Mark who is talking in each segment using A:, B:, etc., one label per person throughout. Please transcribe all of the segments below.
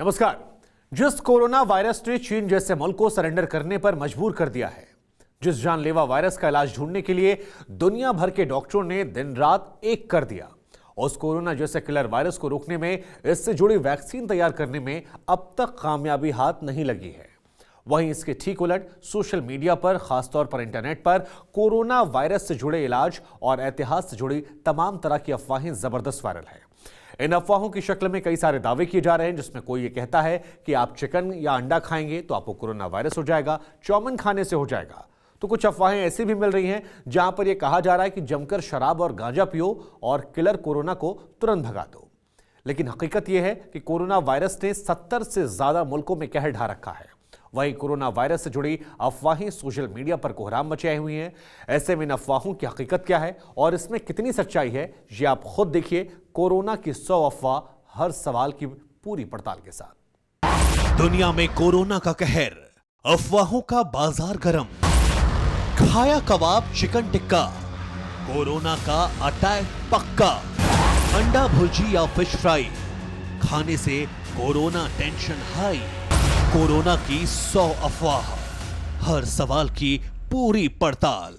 A: नमस्कार। जिस corona virus ने चीन जैसे मुल्क को सरेंडर करने पर मजबूर कर दिया है, जिस जानलेवा वायरस का इलाज ढूंढने के लिए दुनिया भर के डॉक्टरों ने दिन रात एक कर दिया, उस कोरोना जैसे किलर वायरस को रोकने में, इससे जुड़ी वैक्सीन तैयार करने में अब तक कामयाबी हाथ नहीं लगी है। वहीं इसके ठीक उलट सोशल मीडिया पर, खासतौर पर इंटरनेट पर कोरोना वायरस से जुड़े इलाज और इतिहास से जुड़ी तमाम तरह की अफवाहें जबरदस्त वायरल है। इन अफवाहों की शक्ल में कई सारे दावे किए जा रहे हैं, जिसमें कोई ये कहता है कि आप चिकन या अंडा खाएंगे तो आपको कोरोना वायरस हो जाएगा, चाउमीन खाने से हो जाएगा। तो कुछ अफवाहें ऐसी भी मिल रही हैं जहां पर यह कहा जा रहा है कि जमकर शराब और गांजा पियो और किलर कोरोना को तुरंत भगा दो। लेकिन हकीकत यह है कि कोरोना वायरस ने 70 से ज्यादा मुल्कों में कहर ढा रखा है। वहीं कोरोना वायरस से जुड़ी अफवाहें सोशल मीडिया पर कोहराम मचाई हुई हैं। ऐसे में इन अफवाहों की हकीकत क्या है और इसमें कितनी सच्चाई है, ये आप खुद देखिए कोरोना की 100 अफवाह, हर सवाल की पूरी पड़ताल के साथ।
B: दुनिया में कोरोना का कहर, अफवाहों का बाजार गरम, खाया कबाब चिकन टिक्का, कोरोना का अटैक पक्का, अंडा भुर्जी या फिश फ्राई खाने से कोरोना टेंशन हाई, कोरोना की 100 अफवाह, हर सवाल की पूरी पड़ताल।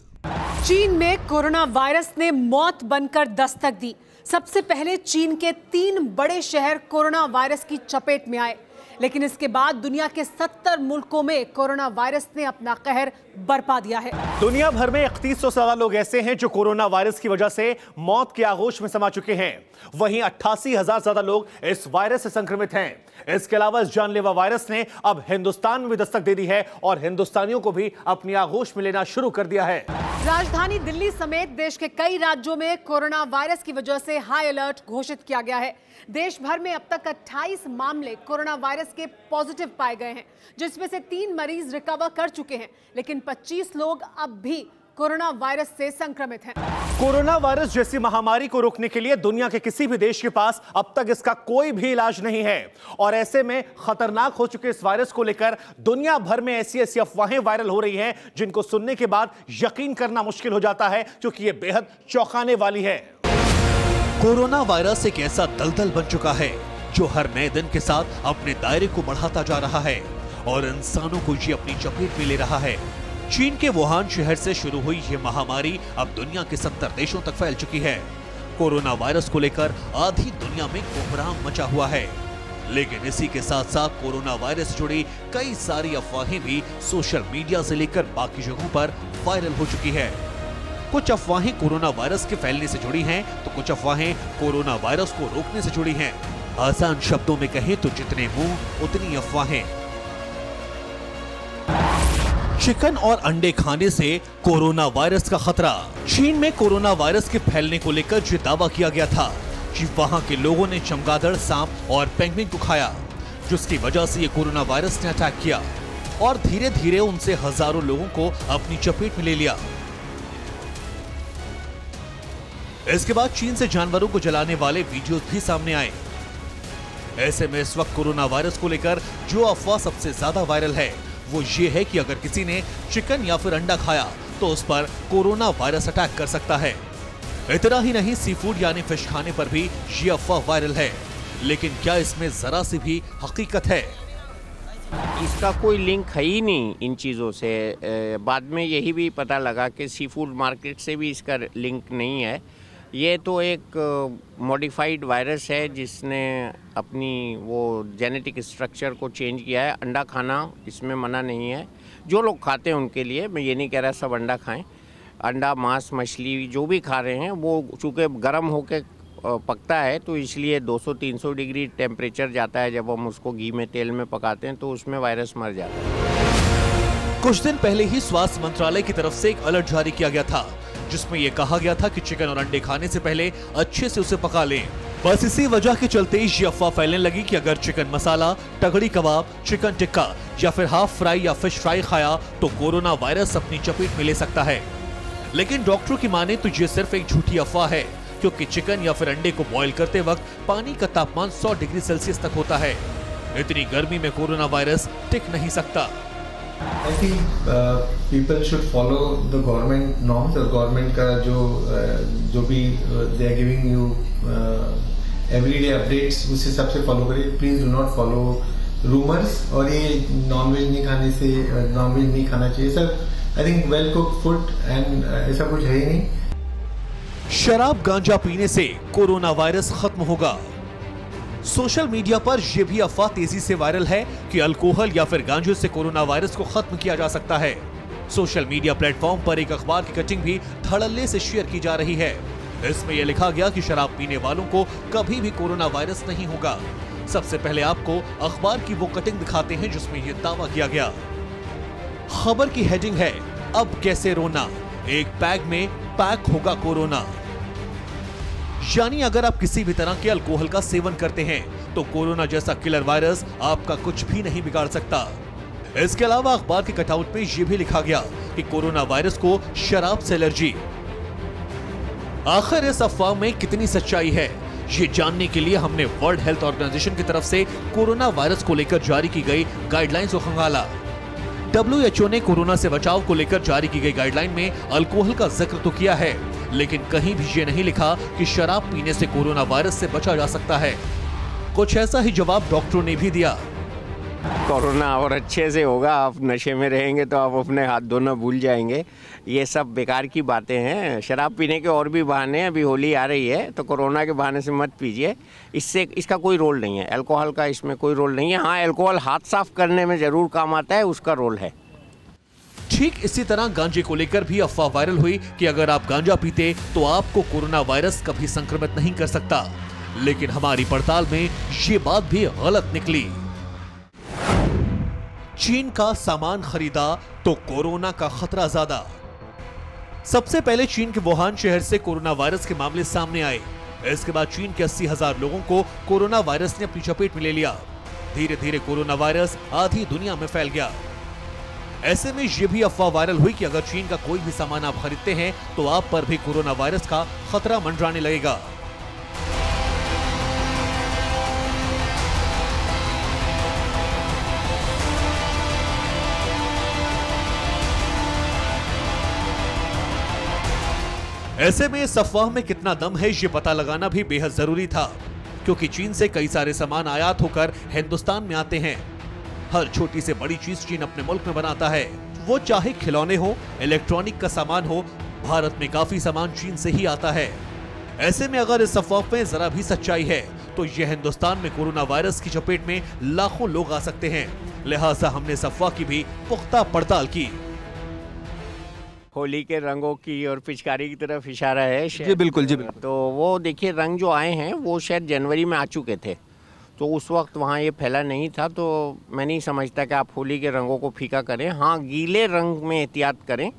C: चीन में कोरोना वायरस ने मौत बनकर दस्तक दी। सबसे पहले चीन के 3 बड़े शहर कोरोना वायरस की चपेट में आए, लेकिन इसके बाद दुनिया के 70 मुल्कों में कोरोना वायरस ने अपना कहर बरपा दिया है।
A: दुनिया भर में 3100 से ज्यादा लोग ऐसे हैं जो कोरोना वायरस की वजह से मौत के आगोश में समा चुके हैं। वहीं 88,000 से ज्यादा लोग इस वायरस से संक्रमित हैं। इसके अलावा इस जानलेवा वायरस ने अब हिंदुस्तान में भी दस्तक दे दी है और हिंदुस्तानियों को भी अपनी आगोश में लेना शुरू कर दिया है।
C: राजधानी दिल्ली समेत देश के कई राज्यों में कोरोना वायरस की वजह से हाई अलर्ट घोषित किया गया है। देश भर में अब तक 28 मामले कोरोना वायरस के पॉजिटिव पाए गए हैं, जिसमें से 3 मरीज रिकवर कर चुके हैं, लेकिन 25 लोग अब भी कोरोना वायरस से संक्रमित हैं।
A: कोरोना वायरस जैसी महामारी को रोकने के लिए दुनिया के किसी भी देश के पास अब तक इसका कोई भी इलाज नहीं है और ऐसे में खतरनाक हो चुके इस वायरस को लेकर दुनिया भर में ऐसी अफवाहें वायरल हो रही हैं जिनको सुनने के बाद यकीन करना मुश्किल हो जाता है, क्योंकि ये बेहद चौंकाने वाली है।
B: कोरोना वायरस एक ऐसा दलदल बन चुका है जो हर नए दिन के साथ अपने दायरे को बढ़ाता जा रहा है और इंसानों को ये अपनी चपेट में ले रहा है। चीन के वुहान शहर से शुरू हुई ये महामारी अब दुनिया के 70 देशों तक फैल चुकी है। कोरोना वायरस को लेकर आधी दुनिया में कोहराम मचा हुआ है, लेकिन इसी के साथ साथ कोरोना वायरस से जुड़ी कई सारी अफवाहें भी सोशल मीडिया से लेकर बाकी जगहों पर वायरल हो चुकी है। कुछ अफवाहें कोरोना वायरस के फैलने से जुड़ी हैं, तो कुछ अफवाहें कोरोना वायरस को रोकने से जुड़ी हैं। आसान शब्दों में कहें तो जितने मुंह उतनी अफवाहें। चिकन और अंडे खाने से कोरोना वायरस का खतरा। चीन में कोरोना वायरस के फैलने को लेकर जो दावा किया गया था कि वहां के लोगों ने चमगादड़, सांप और पेंगुइन को खाया, जिसकी वजह से ये कोरोना वायरस ने अटैक किया और धीरे धीरे उनसे हजारों लोगों को अपनी चपेट में ले लिया। इसके बाद चीन से जानवरों को जलाने वाले वीडियोस भी सामने आए। ऐसे में इस वक्त कोरोना वायरस को लेकर जो अफवाह सबसे ज्यादा वायरल है वो ये है कि अगर किसी ने चिकन या फिर अंडा खाया तो उस पर कोरोना वायरस अटैक कर सकता है। इतना ही नहीं, सी फूड यानी फिश खाने पर भी ये अफवाह वायरल है, लेकिन क्या इसमें जरा सी भी हकीकत है?
D: इसका कोई लिंक है ही नहीं इन चीज़ों से। बाद में यही भी पता लगा कि सी फूड मार्केट से भी इसका लिंक नहीं है। ये तो एक मॉडिफाइड वायरस है जिसने अपनी वो जेनेटिक स्ट्रक्चर को चेंज किया है। अंडा खाना इसमें मना नहीं है, जो लोग खाते हैं उनके लिए। मैं ये नहीं कह रहा सब अंडा खाएं। अंडा, मांस, मछली जो भी खा रहे हैं वो चूँकि गर्म होकर पकता है, तो इसलिए 200-300 डिग्री टेम्परेचर जाता है। जब हम उसको घी में, तेल में पकाते हैं तो उसमें वायरस मर जाता है।
B: कुछ दिन पहले ही स्वास्थ्य मंत्रालय की तरफ से एक अलर्ट जारी किया गया था, जिसमें यह कहा गया था कि चिकन और अंडे खाने से पहले अच्छे से उसे पका लें। बस इसी वजह के चलते ये अफवाह फैलने लगी कि अगर चिकन मसाला, तगड़ी कबाब, चिकन टिक्का या फिर हाफ फ्राई या फिश फ्राई खाया तो कोरोना वायरस अपनी चपेट में ले सकता है। लेकिन डॉक्टरों की माने तो ये सिर्फ एक झूठी अफवाह है, क्योंकि चिकन या फिर अंडे को बॉईल करते वक्त पानी का तापमान 100 डिग्री सेल्सियस तक होता है। इतनी गर्मी में कोरोना वायरस टिक नहीं सकता।
E: I think people should follow the government norms और government का जो भी they are giving you everyday updates उस हिसाब से फॉलो करिए। Please do not follow rumours, और ये नॉनवेज नहीं खाने से नॉनवेज नहीं खाना चाहिए sir. I think well cooked food and ऐसा कुछ है ही नहीं।
B: शराब गांजा पीने से कोरोना वायरस खत्म होगा। सोशल मीडिया पर यह भी अफवाह तेजी से वायरल है कि अल्कोहल या फिर गांजे से कोरोना वायरस को खत्म किया जा सकता है। सोशल मीडिया प्लेटफॉर्म पर एक अखबार की कटिंग भी धड़ल्ले से शेयर की जा रही है। इसमें यह लिखा गया कि शराब पीने वालों को कभी भी कोरोना वायरस नहीं होगा। सबसे पहले आपको अखबार की वो कटिंग दिखाते हैं जिसमें यह दावा किया गया। खबर की हेडिंग है, अब कैसे रोना, एक पैक में पैक होगा कोरोना। यानी अगर आप किसी भी तरह के अल्कोहल का सेवन करते हैं तो कोरोना जैसा किलर वायरस आपका कुछ भी नहीं बिगाड़ सकता। इसके अलावा अखबार के कटआउट में यह भी लिखा गया कि कोरोना वायरस को शराब से एलर्जी। आखिर इस अफवाह में कितनी सच्चाई है, ये जानने के लिए हमने वर्ल्ड हेल्थ ऑर्गेनाइजेशन की तरफ से कोरोना वायरस को लेकर जारी की गई गाइडलाइंस को खंगाला। WHO ने कोरोना से बचाव को लेकर जारी की गई गाइडलाइन में अल्कोहल का जिक्र तो किया है, लेकिन कहीं भी ये नहीं लिखा कि शराब पीने से कोरोना वायरस से बचा जा सकता है। कुछ ऐसा ही जवाब डॉक्टरों ने भी दिया।
D: कोरोना और अच्छे से होगा, आप नशे में रहेंगे तो आप अपने हाथ धोना भूल जाएंगे। ये सब बेकार की बातें हैं। शराब पीने के और भी बहाने हैं, अभी होली आ रही है तो कोरोना के बहाने से मत पीजिए, इसका कोई रोल नहीं है। अल्कोहल का इसमें कोई रोल नहीं है। हाँ, अल्कोहल हाथ साफ करने में ज़रूर काम आता है, उसका रोल है।
B: ठीक इसी तरह गांजे को लेकर भी अफवाह वायरल हुई कि अगर आप गांजा पीते तो आपको कोरोना वायरस कभी संक्रमित नहीं कर सकता, लेकिन हमारी पड़ताल में ये बात भी गलत निकली। चीन का सामान खरीदा तो कोरोना का खतरा ज्यादा। सबसे पहले चीन के वुहान शहर से कोरोना वायरस के मामले सामने आए। इसके बाद चीन के 80,000 लोगों को कोरोना वायरस ने अपनी चपेट में ले लिया। धीरे धीरे कोरोना वायरस आधी दुनिया में फैल गया। ऐसे में यह भी अफवाह वायरल हुई कि अगर चीन का कोई भी सामान आप खरीदते हैं तो आप पर भी कोरोना वायरस का खतरा मंडराने लगेगा। ऐसे में इस अफवाह में कितना दम है ये पता लगाना भी बेहद जरूरी था, क्योंकि चीन से कई सारे सामान आयात होकर हिंदुस्तान में आते हैं। हर छोटी से बड़ी चीज चीन अपने मुल्क में बनाता है, वो चाहे खिलौने हो, इलेक्ट्रॉनिक का सामान हो, भारत में काफी सामान चीन से ही आता है। ऐसे में अगर इस अफवाह में जरा भी सच्चाई है तो यह हिंदुस्तान में कोरोना वायरस की चपेट में लाखों लोग आ सकते हैं। लिहाजा हमने इस अफवाह की भी पुख्ता पड़ताल की।
D: होली के रंगों की और पिचकारी की तरफ इशारा है।
F: जी बिल्कुल, जी बिल्कुल।
D: तो वो देखिए, रंग जो आए हैं वो शायद जनवरी में आ चुके थे, तो उस वक्त वहाँ ये फैला नहीं था। तो मैं नहीं समझता कि आप होली के रंगों को फीका करें। हाँ, गीले रंग में एहतियात करें,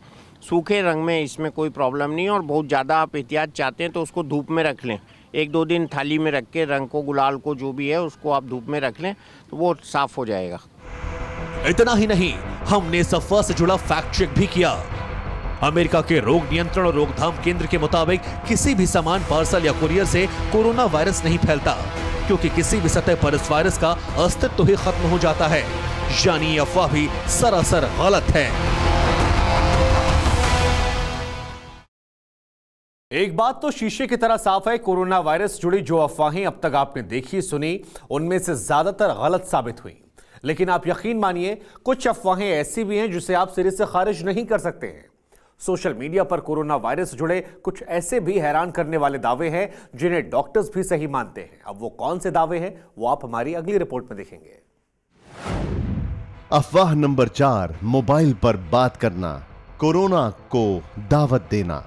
D: सूखे रंग में इसमें कोई प्रॉब्लम नहीं। और बहुत ज़्यादा आप एहतियात चाहते हैं तो उसको धूप में रख लें, 1-2 दिन थाली में रख के रंग को, गुलाल को, जो भी है उसको आप धूप में रख लें तो वो साफ हो जाएगा।
B: इतना ही नहीं, हमने इस अफवाह से जुड़ा फैक्ट चेक भी किया। अमेरिका के रोग नियंत्रण और रोकथाम केंद्र के मुताबिक किसी भी सामान, पार्सल या कुरियर से कोरोना वायरस नहीं फैलता, क्योंकि किसी भी सतह पर इस वायरस का अस्तित्व ही खत्म हो जाता है। यानी ये अफवाह भी सरासर गलत है।
A: एक बात तो शीशे की तरह साफ है, कोरोना वायरस जुड़ी जो अफवाहें अब तक आपने देखी सुनी उनमें से ज्यादातर गलत साबित हुई। लेकिन आप यकीन मानिए, कुछ अफवाहें ऐसी भी हैं जिसे आप सिरे से खारिज नहीं कर सकते हैं। सोशल मीडिया पर कोरोना वायरस से जुड़े कुछ ऐसे भी हैरान करने वाले दावे हैं जिन्हें डॉक्टर्स भी सही मानते हैं। अब वो कौन से दावे हैं वो आप हमारी अगली रिपोर्ट में देखेंगे।
G: अफवाह नंबर 4, मोबाइल पर बात करना, कोरोना को दावत देना।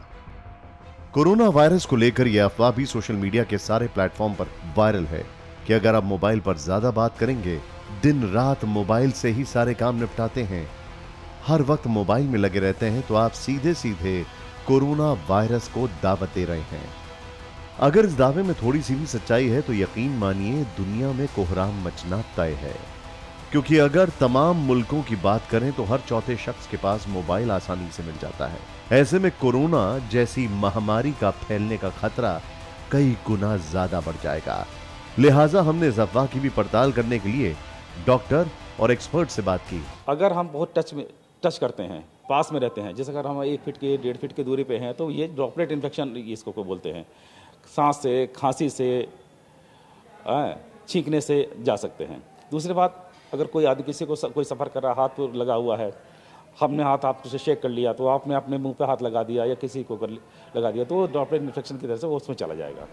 G: कोरोना वायरस को लेकर यह अफवाह भी सोशल मीडिया के सारे प्लेटफॉर्म पर वायरल है कि अगर आप मोबाइल पर ज्यादा बात करेंगे, दिन रात मोबाइल से ही सारे काम निपटाते हैं, हर वक्त मोबाइल में लगे रहते हैं, तो आप सीधे सीधे कोरोना वायरस को दावत दे रहे हैं। अगर इस दावे में थोड़ी सी भी सच्चाई है तो यकीन मानिए दुनिया में कोहराम मचना तय है, क्योंकि अगर तमाम मुल्कों की बात करें तो हर चौथे शख्स के पास मोबाइल आसानी से मिल जाता है। ऐसे में कोरोना जैसी महामारी का फैलने का खतरा कई गुना ज्यादा बढ़ जाएगा। लिहाजा हमने इस अफवाह की भी पड़ताल करने के लिए डॉक्टर और एक्सपर्ट से बात की।
H: अगर हम बहुत टच करते हैं, पास में रहते हैं, जैसे अगर हम 1 फीट के 1.5 फीट की दूरी पे हैं, तो ये ड्रॉपलेट इन्फेक्शन इसको बोलते हैं। सांस से, खांसी से, छींकने से जा सकते हैं। दूसरी बात, अगर कोई आदमी किसी को कोई सफ़र कर रहा, हाथ पर लगा हुआ है, हमने हाथ आपसे शेक कर लिया तो आपने अपने मुंह पे हाथ लगा दिया या किसी को लगा दिया तो ड्रॉपलेट इन्फेक्शन की तरह से वो उसमें चला जाएगा।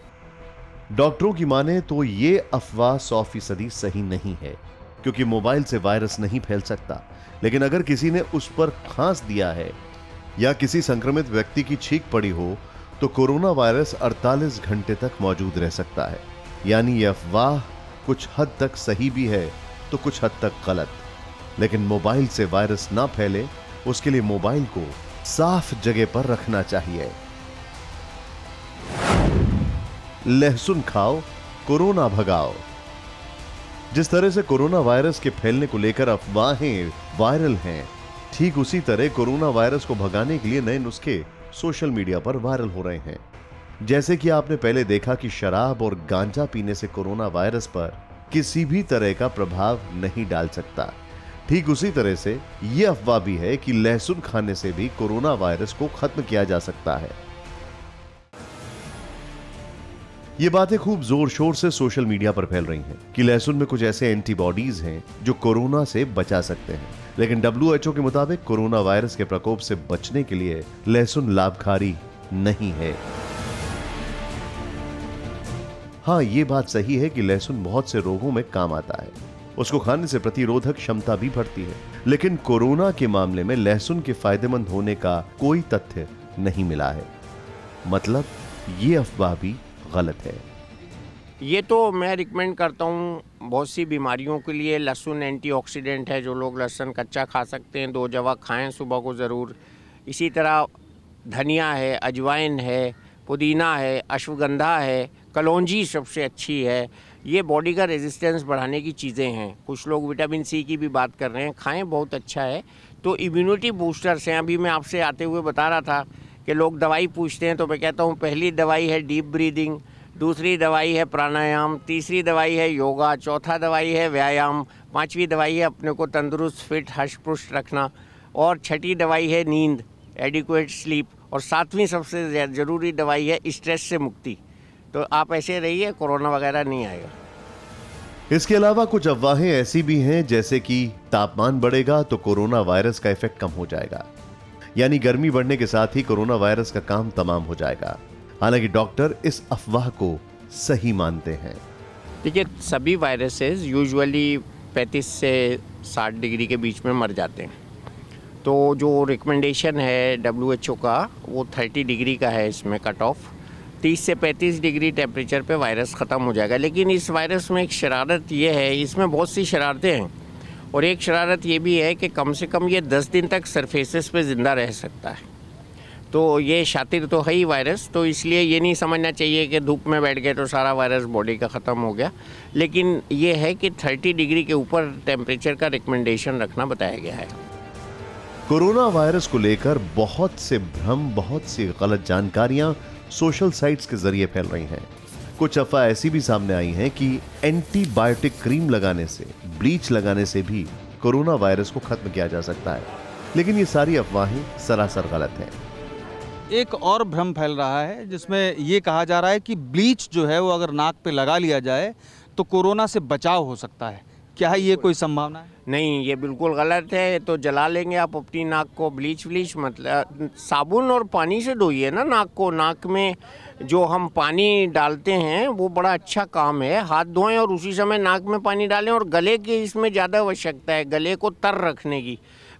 G: डॉक्टरों की माने तो ये अफवाह 100% सही नहीं है, क्योंकि मोबाइल से वायरस नहीं फैल सकता। लेकिन अगर किसी ने उस पर खांस दिया है या किसी संक्रमित व्यक्ति की छींक पड़ी हो तो कोरोना वायरस 48 घंटे तक मौजूद रह सकता है। यानी यह अफवाह कुछ हद तक सही भी है तो कुछ हद तक गलत। लेकिन मोबाइल से वायरस ना फैले उसके लिए मोबाइल को साफ जगह पर रखना चाहिए। लहसुन खाओ, कोरोना भगाओ। जिस तरह से कोरोना वायरस के फैलने को लेकर अफवाहें वायरल हैं, ठीक उसी तरह कोरोना वायरस को भगाने के लिए नए नुस्खे सोशल मीडिया पर वायरल हो रहे हैं। जैसे कि आपने पहले देखा कि शराब और गांजा पीने से कोरोना वायरस पर किसी भी तरह का प्रभाव नहीं डाल सकता, ठीक उसी तरह से यह अफवाह भी है कि लहसुन खाने से भी कोरोना वायरस को खत्म किया जा सकता है। ये बातें खूब जोर शोर से सोशल मीडिया पर फैल रही हैं कि लहसुन में कुछ ऐसे एंटीबॉडीज हैं जो कोरोना से बचा सकते हैं। लेकिन WHO के मुताबिक कोरोना वायरस के प्रकोप से बचने के लिए लहसुन लाभकारी नहीं है। हाँ, ये बात सही है कि लहसुन बहुत से रोगों में काम आता है, उसको खाने से प्रतिरोधक क्षमता भी बढ़ती है। लेकिन कोरोना के मामले में लहसुन के फायदेमंद होने का कोई तथ्य नहीं मिला है। मतलब ये अफवाह भी गलत है।
D: ये तो मैं रिकमेंड करता हूँ बहुत सी बीमारियों के लिए। लहसुन एंटीऑक्सीडेंट है, जो लोग लहसुन कच्चा खा सकते हैं, 2 जवा खाएं सुबह को ज़रूर। इसी तरह धनिया है, अजवाइन है, पुदीना है, अश्वगंधा है, कलौंजी सबसे अच्छी है। ये बॉडी का रेजिस्टेंस बढ़ाने की चीज़ें हैं। कुछ लोग विटामिन सी की भी बात कर रहे हैं, खाएं, बहुत अच्छा है। तो इम्यूनिटी बूस्टर्स हैं। अभी मैं आपसे आते हुए बता रहा था कि लोग दवाई पूछते हैं, तो मैं कहता हूँ पहली दवाई है डीप ब्रीदिंग, दूसरी दवाई है प्राणायाम, तीसरी दवाई है योगा, चौथा दवाई है व्यायाम, 5वीं दवाई है अपने को तंदुरुस्त फिट हष्ट पुष्ट रखना, और 6ठी दवाई है नींद, एडिक्वेट स्लीप, और 7वीं सबसे ज़रूरी दवाई है स्ट्रेस से मुक्ति। तो आप ऐसे रहिए, कोरोना वगैरह नहीं आएगा।
G: इसके अलावा कुछ अफवाहें ऐसी भी हैं जैसे कि तापमान बढ़ेगा तो कोरोना वायरस का इफेक्ट कम हो जाएगा, यानी गर्मी बढ़ने के साथ ही कोरोना वायरस का काम तमाम हो जाएगा। हालांकि डॉक्टर इस अफवाह को सही मानते हैं।
D: देखिए, सभी वायरसेस यूजुअली 35 से 60 डिग्री के बीच में मर जाते हैं। तो जो रिकमेंडेशन है WHO का वो 30 डिग्री का है। इसमें कट ऑफ 30 से 35 डिग्री टेम्परेचर पे वायरस ख़त्म हो जाएगा। लेकिन इस वायरस में एक शरारत ये है, इसमें बहुत सी शरारतें हैं, और एक शरारत ये भी है कि कम से कम ये 10 दिन तक सरफेसेस पे ज़िंदा रह सकता है। तो ये शातिर तो है ही वायरस, तो इसलिए ये नहीं समझना चाहिए कि धूप में बैठ गए तो सारा वायरस बॉडी का ख़त्म हो गया। लेकिन ये है कि 30 डिग्री के ऊपर टेम्परेचर का रिकमेंडेशन रखना बताया गया है।
G: कोरोना वायरस को लेकर बहुत से भ्रम, बहुत सी गलत जानकारियां सोशल साइट्स के जरिए फैल रही हैं। कुछ अफवाह ऐसी भी सामने आई हैं कि एंटीबायोटिक क्रीम लगाने से, ब्लीच लगाने से भी कोरोना वायरस को खत्म किया जा सकता है। लेकिन ये सारी अफवाहें सरासर गलत हैं।
F: एक और भ्रम फैल रहा है जिसमें ये कहा जा रहा है कि ब्लीच जो है वो अगर नाक पे लगा लिया जाए तो कोरोना से बचाव हो सकता है। क्या है ये कोई संभावना है?
D: नहीं, ये बिल्कुल गलत है। तो जला लेंगे आप अपनी नाक को। ब्लीच मतलब साबुन और पानी से धोइए ना नाक को। नाक में जो हम पानी डालते हैं वो बड़ा अच्छा काम है। हाथ धोएं और उसी समय नाक में पानी डालें। और गले की इसमें ज़्यादा आवश्यकता है, गले को तर रखने की।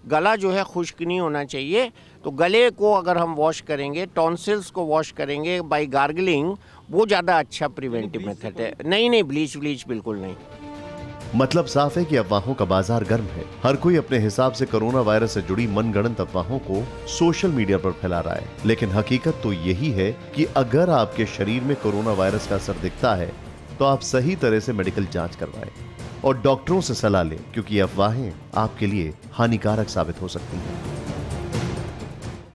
D: गला जो है खुश्क नहीं होना चाहिए। तो गले को अगर हम वॉश करेंगे, टॉन्सिल्स को वॉश करेंगे बाय गार्गलिंग, वो ज़्यादा अच्छा प्रिवेंटिव मेथड है। नहीं, ब्लीच बिल्कुल नहीं।
G: मतलब साफ है कि अफवाहों का बाजार गर्म है। हर कोई अपने हिसाब से कोरोना वायरस से जुड़ी मनगढ़ंत अफवाहों को सोशल मीडिया पर फैला रहा है। लेकिन हकीकत तो यही है कि अगर आपके शरीर में कोरोना वायरस का असर दिखता है तो आप सही तरह से मेडिकल जांच करवाएं और डॉक्टरों से सलाह लें, क्योंकि अफवाहें आपके लिए हानिकारक साबित हो सकती हैं।